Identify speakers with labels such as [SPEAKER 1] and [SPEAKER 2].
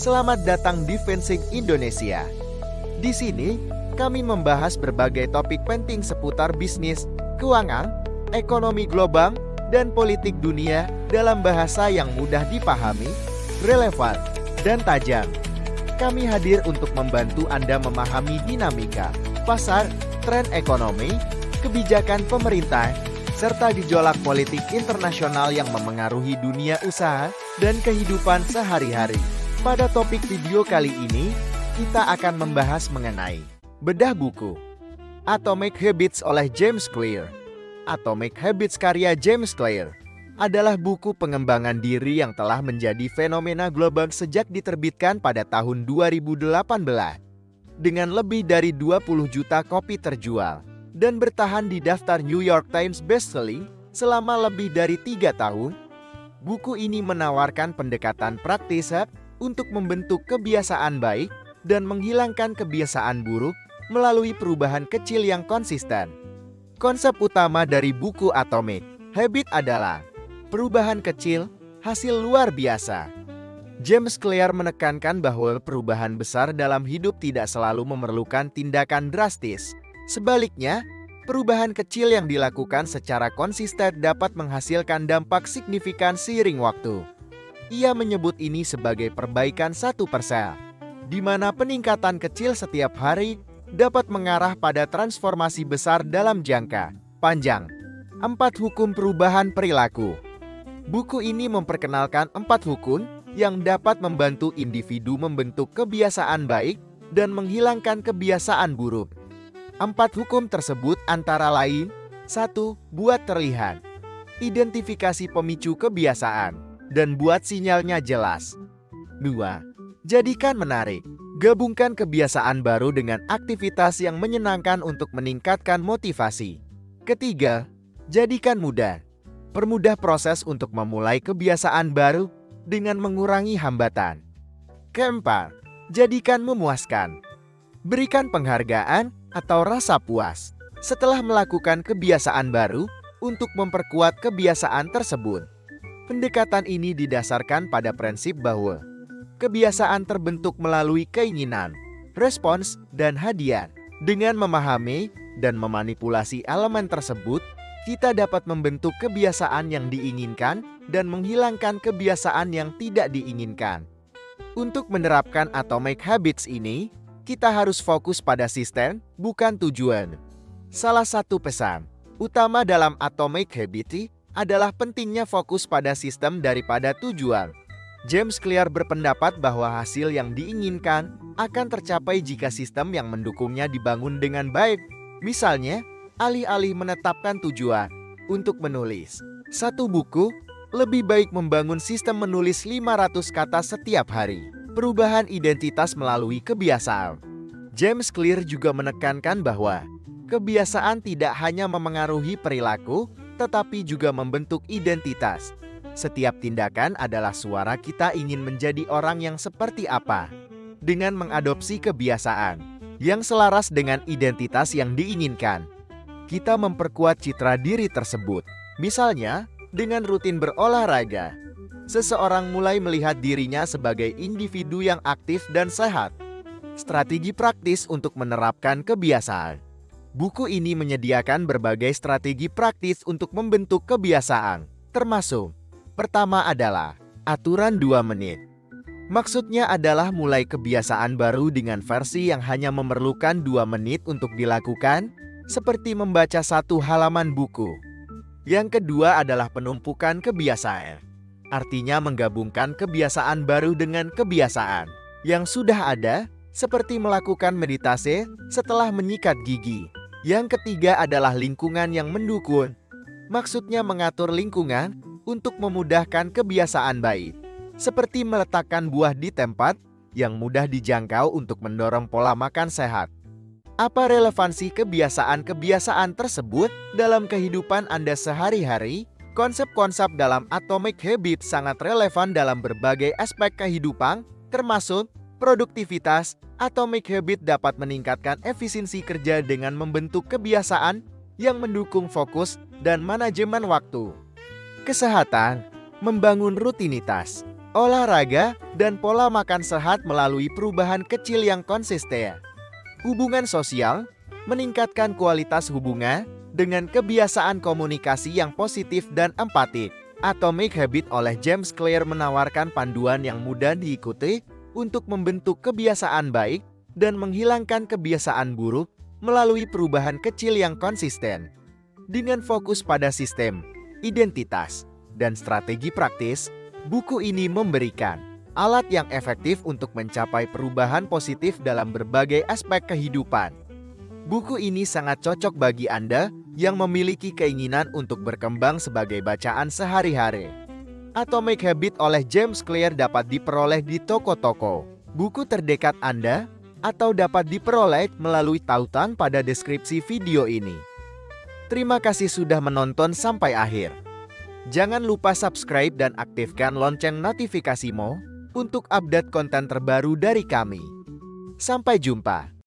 [SPEAKER 1] Selamat datang di Fensing Indonesia. Di sini, kami membahas berbagai topik penting seputar bisnis, keuangan, ekonomi global, dan politik dunia dalam bahasa yang mudah dipahami, relevan, dan tajam. Kami hadir untuk membantu Anda memahami dinamika, pasar, tren ekonomi, kebijakan pemerintah, serta gejolak politik internasional yang memengaruhi dunia usaha dan kehidupan sehari-hari. Pada topik video kali ini, kita akan membahas mengenai bedah buku Atomic Habits oleh James Clear. Atomic Habits karya James Clear adalah buku pengembangan diri yang telah menjadi fenomena global sejak diterbitkan pada tahun 2018. Dengan lebih dari 20 juta kopi terjual dan bertahan di daftar New York Times bestselling selama lebih dari 3 tahun, buku ini menawarkan pendekatan praktis untuk membentuk kebiasaan baik dan menghilangkan kebiasaan buruk melalui perubahan kecil yang konsisten. Konsep utama dari buku Atomic Habits adalah perubahan kecil, hasil luar biasa. James Clear menekankan bahwa perubahan besar dalam hidup tidak selalu memerlukan tindakan drastis. Sebaliknya, perubahan kecil yang dilakukan secara konsisten dapat menghasilkan dampak signifikan seiring waktu. Ia menyebut ini sebagai perbaikan 1%, di mana peningkatan kecil setiap hari dapat mengarah pada transformasi besar dalam jangka panjang. 4 hukum perubahan perilaku. Buku ini memperkenalkan 4 hukum yang dapat membantu individu membentuk kebiasaan baik dan menghilangkan kebiasaan buruk. 4 hukum tersebut antara lain: 1. Buat terlihat. Identifikasi pemicu kebiasaan dan buat sinyalnya jelas. 2. Jadikan menarik. Gabungkan kebiasaan baru dengan aktivitas yang menyenangkan untuk meningkatkan motivasi. Ketiga, jadikan mudah. Permudah proses untuk memulai kebiasaan baru dengan mengurangi hambatan. Keempat, jadikan memuaskan. Berikan penghargaan atau rasa puas setelah melakukan kebiasaan baru untuk memperkuat kebiasaan tersebut. Pendekatan ini didasarkan pada prinsip bahwa kebiasaan terbentuk melalui keinginan, respons, dan hadiah. Dengan memahami dan memanipulasi elemen tersebut, kita dapat membentuk kebiasaan yang diinginkan dan menghilangkan kebiasaan yang tidak diinginkan. Untuk menerapkan Atomic Habits ini, kita harus fokus pada sistem, bukan tujuan. Salah satu pesan utama dalam Atomic Habits adalah pentingnya fokus pada sistem daripada tujuan. James Clear berpendapat bahwa hasil yang diinginkan akan tercapai jika sistem yang mendukungnya dibangun dengan baik. Misalnya, alih-alih menetapkan tujuan untuk menulis satu buku, lebih baik membangun sistem menulis 500 kata setiap hari. Perubahan identitas melalui kebiasaan. James Clear juga menekankan bahwa kebiasaan tidak hanya memengaruhi perilaku, tetapi juga membentuk identitas. Setiap tindakan adalah suara kita ingin menjadi orang yang seperti apa. Dengan mengadopsi kebiasaan yang selaras dengan identitas yang diinginkan, kita memperkuat citra diri tersebut. Misalnya, dengan rutin berolahraga, seseorang mulai melihat dirinya sebagai individu yang aktif dan sehat. Strategi praktis untuk menerapkan kebiasaan. Buku ini menyediakan berbagai strategi praktis untuk membentuk kebiasaan, termasuk: pertama adalah aturan 2 menit. Maksudnya adalah mulai kebiasaan baru dengan versi yang hanya memerlukan 2 menit untuk dilakukan, seperti membaca 1 halaman buku. Yang kedua adalah penumpukan kebiasaan. Artinya menggabungkan kebiasaan baru dengan kebiasaan yang sudah ada, seperti melakukan meditasi setelah menyikat gigi. Yang ketiga adalah lingkungan yang mendukung. Maksudnya mengatur lingkungan untuk memudahkan kebiasaan baik, seperti meletakkan buah di tempat yang mudah dijangkau untuk mendorong pola makan sehat. Apa relevansi kebiasaan-kebiasaan tersebut dalam kehidupan Anda sehari-hari? Konsep-konsep dalam Atomic Habits sangat relevan dalam berbagai aspek kehidupan, termasuk produktivitas. Atomic Habits dapat meningkatkan efisiensi kerja dengan membentuk kebiasaan yang mendukung fokus dan manajemen waktu. Kesehatan, membangun rutinitas. olahraga, dan pola makan sehat melalui perubahan kecil yang konsisten. Hubungan sosial, meningkatkan kualitas hubungan dengan kebiasaan komunikasi yang positif dan empatik. Atomic Habit oleh James Clear menawarkan panduan yang mudah diikuti untuk membentuk kebiasaan baik dan menghilangkan kebiasaan buruk melalui perubahan kecil yang konsisten. Dengan fokus pada sistem, identitas, dan strategi praktis, buku ini memberikan alat yang efektif untuk mencapai perubahan positif dalam berbagai aspek kehidupan. Buku ini sangat cocok bagi Anda yang memiliki keinginan untuk berkembang sebagai bacaan sehari-hari. Atomic Habit oleh James Clear dapat diperoleh di toko-toko buku terdekat Anda atau dapat diperoleh melalui tautan pada deskripsi video ini. Terima kasih sudah menonton sampai akhir. Jangan lupa subscribe dan aktifkan lonceng notifikasimu untuk update konten terbaru dari kami. Sampai jumpa.